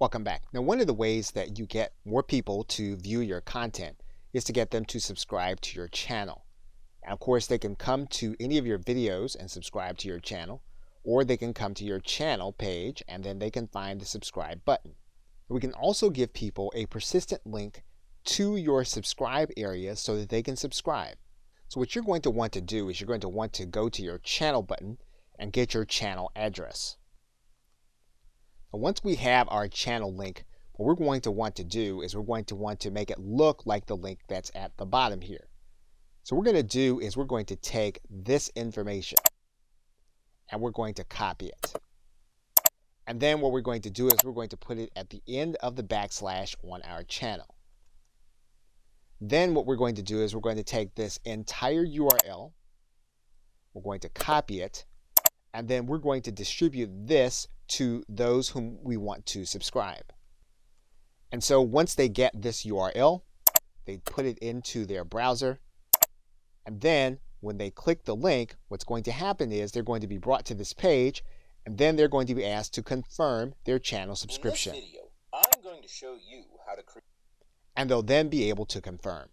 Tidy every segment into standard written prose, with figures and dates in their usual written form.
Welcome back. Now, one of the ways that you get more people to view your content is to get them to subscribe to your channel. And of course, they can come to any of your videos and subscribe to your channel, or they can come to your channel page and then they can find the subscribe button. We can also give people a persistent link to your subscribe area so that they can subscribe. So what you're going to want to do is you're going to want to go to your channel button and get your channel address. Now, once we have our channel link, what we're going to want to do is we're going to want to make it look like the link that's at the bottom here. So what we're going to do is we're going to take this information and we're going to copy it. And then what we're going to do is we're going to put it at the end of the backslash on our channel. Then what we're going to do is we're going to take this entire URL, we're going to copy it, and then we're going to distribute this to those whom we want to subscribe. And so once they get this URL, they put it into their browser, and then when they click the link, what's going to happen is they're going to be brought to this page, and then they're going to be asked to confirm their channel subscription. In this video, I'm going to show you how to create, and they'll then be able to confirm.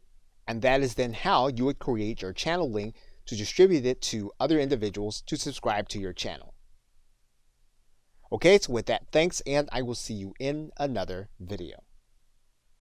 And that is then how you would create your channel link to distribute it to other individuals to subscribe to your channel. Okay, so with that, thanks, and I will see you in another video.